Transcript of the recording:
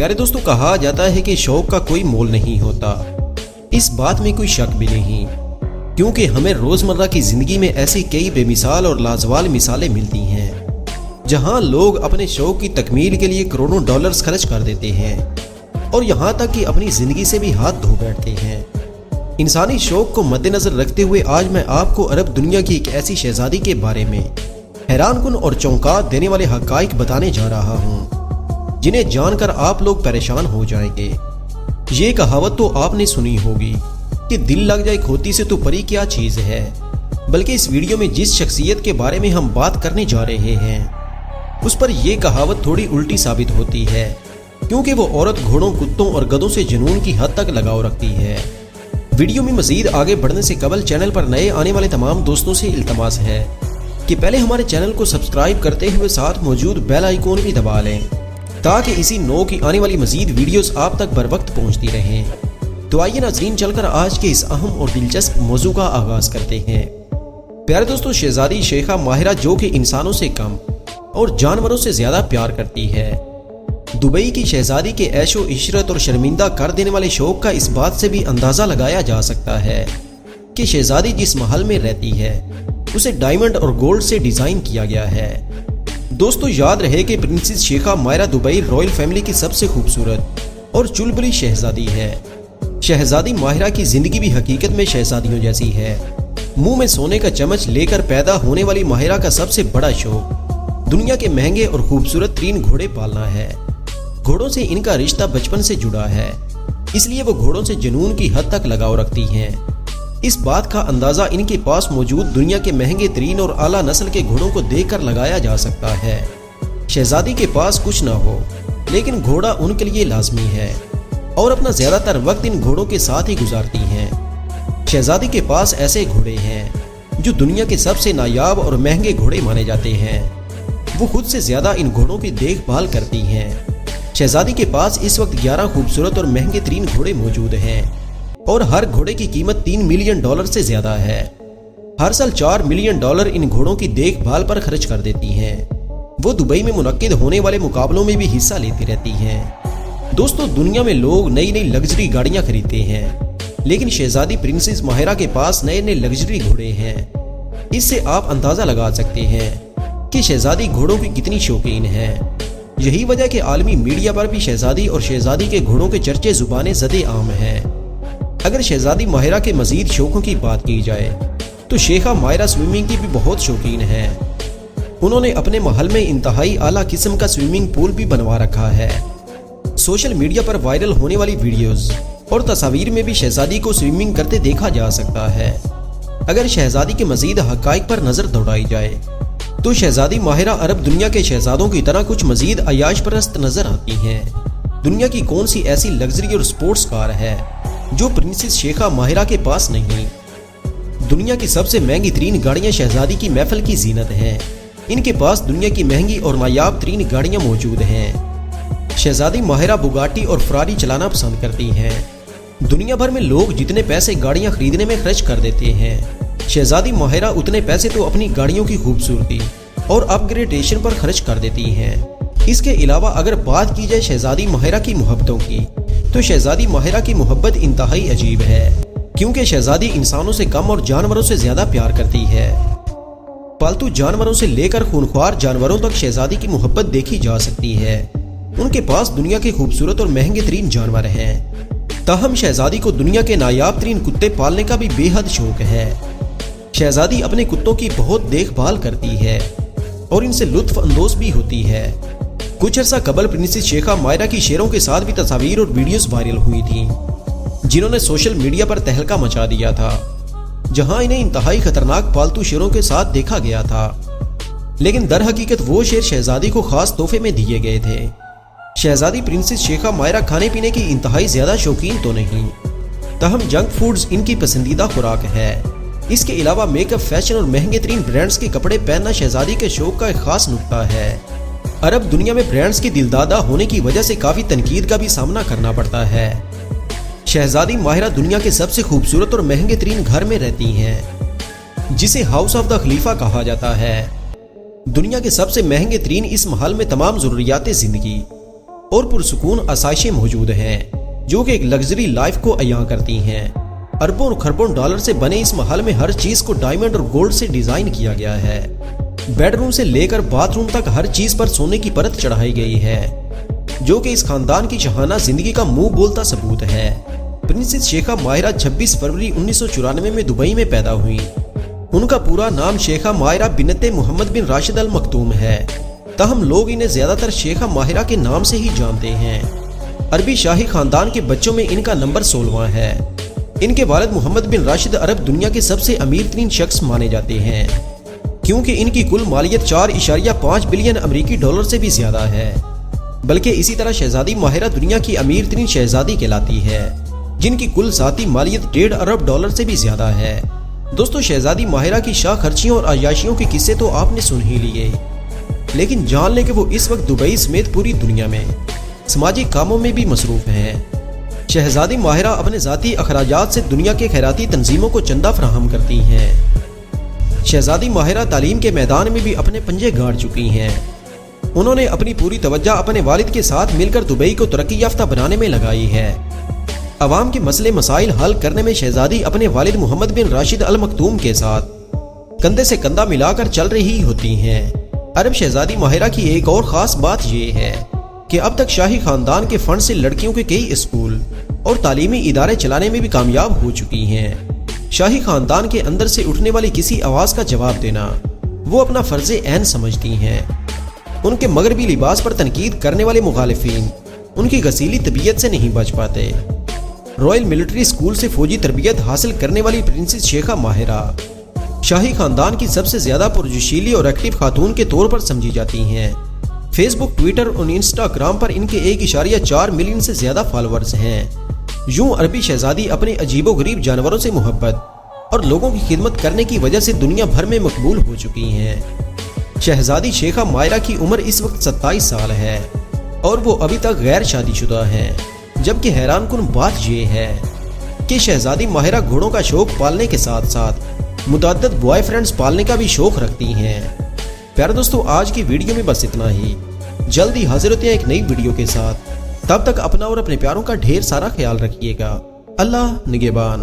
प्यारे दोस्तों, कहा जाता है कि शौक का कोई मोल नहीं होता। इस बात में कोई शक भी नहीं, क्योंकि हमें रोजमर्रा की जिंदगी में ऐसी कई बेमिसाल और लाजवाब मिसालें मिलती हैं जहां लोग अपने शौक की तकमील के लिए करोड़ों डॉलर्स खर्च कर देते हैं और यहां तक कि अपनी जिंदगी से भी हाथ धो बैठते हैं। इंसानी शौक को मद्देनजर रखते हुए आज मैं आपको अरब दुनिया की एक ऐसी शहजादी के बारे में हैरानकुन और चौंका देने वाले हकाइक बताने जा रहा हूं जिन्हें जानकर आप लोग परेशान हो जाएंगे। ये कहावत तो आपने सुनी होगी कि दिल लग जाए खोती से तो परी क्या चीज है। बल्कि इस वीडियो में जिस शख्सियत के बारे में हम बात करने जा रहे हैं उस पर यह कहावत थोड़ी उल्टी साबित होती है, क्योंकि वो औरत घोड़ों, कुत्तों और गधों से जुनून की हद तक लगाव रखती है। वीडियो में मजीद आगे बढ़ने से कबल चैनल पर नए आने वाले तमाम दोस्तों से इल्तमास है कि पहले हमारे चैनल को सब्सक्राइब करते हुए साथ मौजूद बेल आइकॉन भी दबा लें ताकि इसी नौ की आने वाली मजीद वीडियोस आप तक बर वक्त पहुंचती रहें। तो आइए नाज़रीन, चलकर आज के इस अहम और दिलचस्प मौजू का आगाज करते हैं। प्यारे दोस्तों, शहजादी शेखा माहिरा जो कि इंसानों से कम और जानवरों से ज्यादा प्यार करती है। दुबई की शहजादी के ऐशो इशरत और शर्मिंदा कर देने वाले शौक का इस बात से भी अंदाजा लगाया जा सकता है कि शहजादी जिस महल में रहती है उसे डायमंड और गोल्ड से डिजाइन किया गया है। दोस्तों, याद रहे कि princess Sheikha Mahira Dubai royal family की सबसे खूबसूरत और चुलबुली शहजादी है। शहजादी माहिरा की जिंदगी भी हकीकत में शहजादियों जैसी है। मुंह में सोने का चम्मच लेकर पैदा होने वाली माहिरा का सबसे बड़ा शौक दुनिया के महंगे और खूबसूरत 3 घोड़े पालना है। घोड़ों से इनका रिश्ता बचपन से जुड़ा है, इसलिए वो घोड़ों से जुनून की हद तक लगाव रखती हैं। इस बात का अंदाजा इनके पास मौजूद दुनिया के महंगे तरीन और आला नस्ल के घोड़ों को देखकर लगाया जा सकता है। शहजादी के पास कुछ ना हो, लेकिन घोड़ा उनके लिए लाजमी है और अपना ज्यादातर वक्त इन घोड़ों के साथ ही गुजारती हैं। शहजादी के पास ऐसे घोड़े हैं जो दुनिया के सबसे नायाब और महंगे घोड़े माने जाते हैं। वो खुद से ज्यादा इन घोड़ों की देखभाल करती हैं। शहजादी के पास इस वक्त 11 खूबसूरत और महंगे तरीन घोड़े मौजूद हैं और हर घोड़े की कीमत $3 मिलियन से ज्यादा है। हर साल $4 मिलियन इन घोड़ों की देखभाल पर खर्च कर देती हैं। वो दुबई में मुनक्किद होने वाले मुकाबलों में भी हिस्सा लेती रहती हैं। दोस्तों, दुनिया में लोग नई नई लग्जरी गाड़ियां खरीदते हैं, लेकिन शहजादी प्रिंसेस माहिरा के पास नए नए लग्जरी घोड़े हैं। इससे आप अंदाजा लगा सकते हैं कि शहजादी घोड़ों की कितनी शौकीन है। यही वजह कि आलमी मीडिया पर भी शहजादी और शहजादी के घोड़ों के चर्चे जुबाने ज़दे आम हैं। अगर शहजादी माहिरा के मजीद शौकों की बात की जाए तो शेखा माहिरा स्विमिंग की भी बहुत शौकीन है। उन्होंने अपने महल में इंतहाई आला किस्म का स्विमिंग पूल भी बनवा रखा है। सोशल मीडिया पर वायरल होने वाली वीडियोस और तस्वीर में भी शहजादी को स्विमिंग करते देखा जा सकता है। अगर शहजादी के मजीद हकाइक पर नजर दौड़ाई जाए तो शहजादी माहिरा अरब दुनिया के शहजादों की तरह कुछ मजीद अयाश परस्त नजर आती हैं। दुनिया की कौन सी ऐसी लग्जरी और स्पोर्ट्स कार है जो प्रिंसेस शेखा माहिरा के पास नहीं। दुनिया की सबसे महंगी तरीन गाड़ियां शहजादी की महफिल की जीनत हैं। इनके पास दुनिया की महंगी और नायाब तरीन गाड़ियां मौजूद हैं। शहजादी माहिरा बुगाटी और फरारी चलाना पसंद करती हैं। दुनिया भर में लोग जितने पैसे गाड़ियां खरीदने में खर्च कर देते हैं, शहजादी माहिरा उतने पैसे तो अपनी गाड़ियों की खूबसूरती और अपग्रेडेशन पर खर्च कर देती हैं। इसके अलावा अगर बात की जाए शहजादी माहिरा की मोहब्बतों की, तो शहजादी माहिरा की मोहब्बत इंतहाई अजीब है, क्योंकि शहजादी इंसानों से कम और जानवरों से ज्यादा प्यार करती है। पालतू जानवरों से लेकर खूनख्वार जानवरों तक शहजादी की मोहब्बत देखी जा सकती है। उनके पास दुनिया के खूबसूरत और महंगे तरीन जानवर हैं। ताहम शहजादी को दुनिया के नायाब तरीन कुत्ते पालने का भी बेहद शौक है। शहजादी अपने कुत्तों की बहुत देखभाल करती है और इनसे लुत्फ अंदोज भी होती है। कुछ अर्सा कबल प्रिंसेस शेखा माहिरा की शेरों के साथ भी तस्वीर और वीडियोस वायरल हुई थी, जिन्होंने सोशल मीडिया पर तहलका मचा दिया था, जहां इन्हें इंतहाई खतरनाक पालतू शेरों के साथ देखा गया था। लेकिन दर हकीकत वो शेर शहजादी को खास तोहफे में दिए गए थे। शहजादी प्रिंसेस शेखा माहिरा खाने पीने की इंतहाई ज्यादा शौकीन तो नहीं, तहम जंक फूड्स इनकी पसंदीदा खुराक है। इसके अलावा मेकअप, फैशन और महंगे तरीन ब्रांड्स के कपड़े पहनना शहजादी के शौक का एक खास नुक्ता है। अरब दुनिया में ब्रांड्स के दिलदादा होने की वजह से काफी तनकीद का भी सामना करना पड़ता है। शहजादी माहिरा दुनिया के सबसे खूबसूरत और महंगे तरीन घर में रहती हैं, जिसे हाउस ऑफ द खलीफा कहा जाता है। दुनिया के सबसे महंगे तरीन इस महल में तमाम जरूरियात जिंदगी और पुरसुकून आसाइशें मौजूद हैं जो कि एक लग्जरी लाइफ को अयां करती हैं। अरबों और खरबों डॉलर से बने इस महल में हर चीज को डायमंड और गोल्ड से डिजाइन किया गया है। बेडरूम से लेकर बाथरूम तक हर चीज पर सोने की परत चढ़ाई गई है, जो कि इस खानदान की शहाना जिंदगी का मुंह बोलता सबूत है। प्रिंसेस शेखा माहिरा 26 फरवरी 1994 में दुबई में पैदा हुई। उनका पूरा नाम शेखा माहिरा बिनते मोहम्मद बिन राशिद अल मखतूम है, ताहम लोग इन्हें ज्यादातर शेखा माहिरा के नाम से ही जानते हैं। अरबी शाही खानदान के बच्चों में इनका नंबर 16वां है। इनके वालिद मोहम्मद बिन राशिद अरब दुनिया के सबसे अमीर तरीन शख्स माने जाते हैं, क्योंकि इनकी कुल मालियत 4.5 बिलियन अमेरिकी डॉलर से भी ज्यादा है। बल्कि इसी तरह शहजादी माहिरा दुनिया की अमीर तरीन शहजादी कहलाती है, जिनकी कुल ज़ाती मालियत 1.5 अरब डॉलर से भी ज्यादा है। दोस्तों, शहजादी माहिरा की शाह खर्चियों और अयाशियों के किस्से तो आपने सुन ही लिए, लेकिन जान लें कि वो इस वक्त दुबई समेत पूरी दुनिया में समाजी कामों में भी मसरूफ हैं। शहजादी माहिरा अपने ज़ाती अखराजात से दुनिया के खैराती तंजीमों को चंदा फराहम करती हैं। शहजादी माहिरा तालीम के मैदान में भी अपने पंजे गाड़ चुकी हैं। उन्होंने अपनी पूरी तवज्जो अपने वालिद के साथ मिलकर दुबई को तरक्की याफ्ता बनाने में लगाई है। अवाम के मसले मसाइल हल करने में शहजादी अपने वालिद मोहम्मद बिन राशिद अल मखतूम के साथ कंधे से कंधा मिलाकर चल रही होती हैं। अरब शहजादी माहिरा की एक और ख़ास बात यह है कि अब तक शाही खानदान के फंड से लड़कियों के कई स्कूल और तालीमी इदारे चलाने में भी कामयाब हो चुकी हैं। शाही खानदान के अंदर से उठने वाली किसी आवाज़ का जवाब देना वो अपना फर्ज ऐन समझती हैं। उनके मगरबी लिबास पर तनकीद करने वाले मुखालिफिन उनकी गसीली तबीयत से नहीं बच पाते। रॉयल मिलिट्री स्कूल से फौजी तरबियत हासिल करने वाली प्रिंसेस शेखा माहिरा शाही खानदान की सबसे ज्यादा पुरजोशीली और एक्टिव खातून के तौर पर समझी जाती हैं। फेसबुक, ट्विटर और इंस्टाग्राम पर इनके 1.4 मिलियन से ज्यादा फॉलोअर्स हैं। यूं अरबी शहजादी अपने अजीबोगरीब जानवरों से मोहब्बत और लोगों की खिदमत करने की वजह से दुनिया भर में मकबूल हो चुकी हैं। शहजादी शेखा माहिरा की उम्र इस वक्त 27 साल है और वो अभी तक गैर शादीशुदा हैं। जबकि हैरानकुन बात यह है कि शहजादी माहिरा घोड़ों का शौक पालने के साथ साथ मुतअद्दिद बॉयफ्रेंड्स पालने का भी शौक रखती हैं। प्यारे दोस्तों, आज की वीडियो में बस इतना ही। जल्दी हाजिर होते हैं एक नई वीडियो के साथ। तब तक अपना और अपने प्यारों का ढेर सारा ख्याल रखिएगा। अल्लाह निगहबान।